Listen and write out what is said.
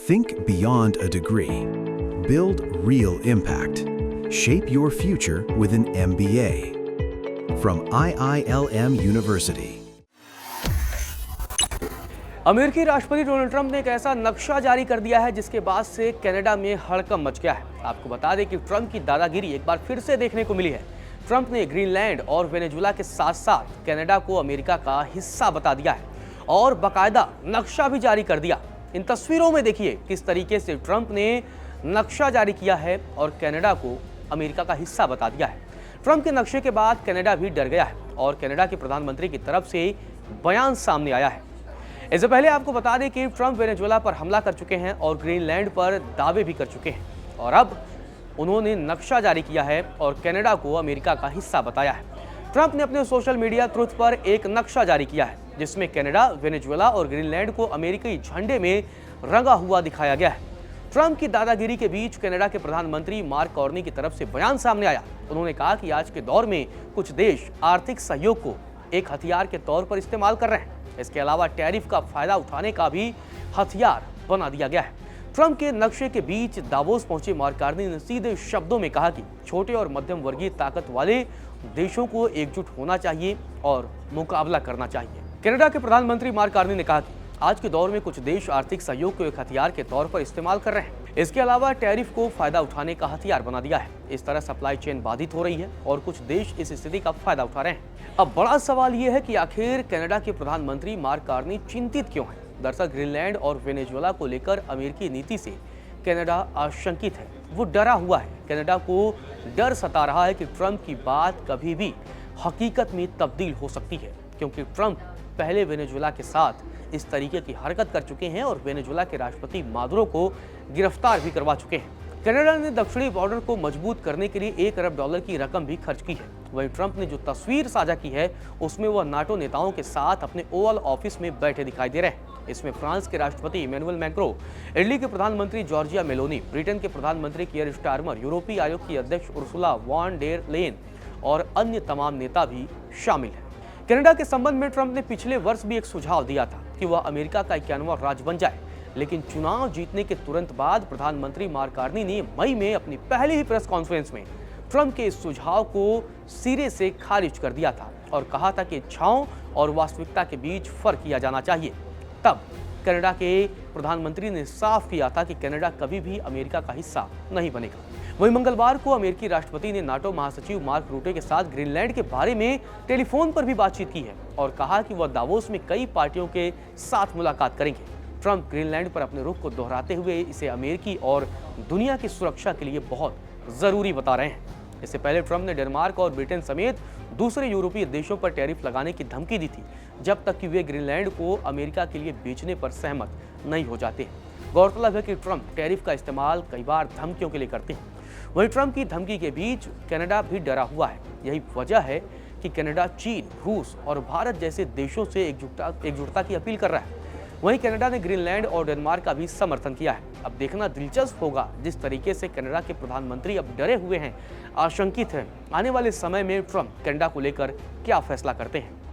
Think beyond a degree. Build real impact. Shape your future with an MBA. From IILM University. अमेरिकी राष्ट्रपति Donald Trump ने एक ऐसा नक्शा जारी कर दिया है जिसके बाद से कनाडा में हड़कंप मच गया है। आपको बता दें कि ट्रंप की दादागिरी एक बार फिर से देखने को मिली है। ट्रंप ने ग्रीनलैंड और वेनेजुएला के साथ साथ कनाडा को अमेरिका का हिस्सा बता दिया है और बाकायदा नक्शा भी जारी कर दिया। इन तस्वीरों में देखिए किस तरीके से ट्रंप ने नक्शा जारी किया है और कनाडा को अमेरिका का हिस्सा बता दिया है। ट्रंप के नक्शे के बाद कनाडा भी डर गया है और कनाडा के प्रधानमंत्री की तरफ से बयान सामने आया है। इससे पहले आपको बता दें कि ट्रंप वेनेजुएला पर हमला कर चुके हैं और ग्रीनलैंड पर दावे भी कर चुके हैं और अब उन्होंने नक्शा जारी किया है और कनाडा को अमेरिका का हिस्सा बताया है। ट्रंप ने अपने सोशल मीडिया ट्रुथ पर एक नक्शा जारी किया है जिसमें कनाडा, वेनेजुएला और ग्रीनलैंड को अमेरिकी झंडे में रंगा हुआ दिखाया गया है। ट्रंप की दादागिरी के बीच कनाडा के प्रधानमंत्री मार्क कार्नी की तरफ से बयान सामने आया। उन्होंने कहा कि आज के दौर में कुछ देश आर्थिक सहयोग को एक हथियार के तौर पर इस्तेमाल कर रहे हैं। इसके अलावा टैरिफ का फायदा उठाने का भी हथियार बना दिया गया है। ट्रंप के नक्शे के बीच दावोस पहुंचे मार्क कार्नी ने सीधे शब्दों में कहा कि छोटे और मध्यम वर्गीय ताकत वाले देशों को एकजुट होना चाहिए और मुकाबला करना चाहिए। कनाडा के प्रधानमंत्री मार्क कार्नी ने कहा कि आज के दौर में कुछ देश आर्थिक सहयोग को एक हथियार के तौर पर इस्तेमाल कर रहे हैं। इसके अलावा टैरिफ को फायदा उठाने का हथियार बना दिया है। इस तरह सप्लाई चेन बाधित हो रही है और कुछ देश इस स्थिति का फायदा उठा रहे हैं। अब बड़ा सवाल यह है कि आखिर कनाडा के प्रधानमंत्री मार्क कार्नी चिंतित क्यों हैं? दरअसल ग्रीनलैंड और वेनेजुएला को लेकर अमेरिकी नीति से कनाडा आशंकित है, वो डरा हुआ है। कनाडा को डर सता रहा है कि ट्रंप की बात कभी भी हकीकत में तब्दील हो सकती है, क्योंकि ट्रंप पहले वेनेजुएला के साथ इस तरीके की हरकत कर चुके हैं और वेनेजुएला के राष्ट्रपति मादुरो को गिरफ्तार भी करवा चुके हैं। कनाडा ने दक्षिणी बॉर्डर को मजबूत करने के लिए $1 अरब की रकम भी खर्च की है। वहीं ट्रंप ने जो तस्वीर साझा की है उसमें वह नाटो नेताओं के साथ अपने ओवल ऑफिस में बैठे दिखाई दे रहे हैं। इसमें फ्रांस के राष्ट्रपति इमैनुअल मैक्रों, इटली के प्रधानमंत्री जॉर्जिया मेलोनी, ब्रिटेन के प्रधानमंत्री कियर स्टारमर, यूरोपीय आयोग की अध्यक्ष उर्सुला वॉन डेर लेयन और अन्य तमाम नेता भी शामिल हैं। कनाडा के संबंध में ट्रंप ने पिछले वर्ष भी एक सुझाव दिया था कि वह अमेरिका का 91वां राज्य बन जाए, लेकिन चुनाव जीतने के तुरंत बाद प्रधानमंत्री मार्क कार्नी ने मई में अपनी पहली ही प्रेस कॉन्फ्रेंस में ट्रंप के इस सुझाव को सिरे से खारिज कर दिया था और कहा था कि इच्छाओं और वास्तविकता के बीच फर्क किया जाना चाहिए। तब कनाडा के प्रधानमंत्री ने साफ किया था कि कनाडा कभी भी अमेरिका का हिस्सा नहीं बनेगा। वहीं मंगलवार को अमेरिकी राष्ट्रपति ने नाटो महासचिव मार्क रूटे के साथ ग्रीनलैंड के बारे में टेलीफोन पर भी बातचीत की है और कहा कि वह दावोस में कई पार्टियों के साथ मुलाकात करेंगे। ट्रंप ग्रीनलैंड पर अपने रुख को दोहराते हुए इसे अमेरिकी और दुनिया की सुरक्षा के लिए बहुत जरूरी बता रहे हैं। इससे पहले ट्रंप ने डेनमार्क और ब्रिटेन समेत दूसरे यूरोपीय देशों पर टैरिफ लगाने की धमकी दी थी, जब तक कि वे ग्रीनलैंड को अमेरिका के लिए बेचने पर सहमत नहीं हो जाते। गौरतलब है कि ट्रंप टैरिफ का इस्तेमाल कई बार धमकियों के लिए करते हैं। वहीं ट्रंप की धमकी के बीच कनाडा भी डरा हुआ है। यही वजह है कि कनाडा चीन, रूस और भारत जैसे देशों से एकजुटता की अपील कर रहा है। वहीं कनाडा ने ग्रीनलैंड और डेनमार्क का भी समर्थन किया है। अब देखना दिलचस्प होगा जिस तरीके से कनाडा के प्रधानमंत्री अब डरे हुए हैं, आशंकित हैं। आने वाले समय में ट्रंप कनाडा को लेकर क्या फैसला करते हैं।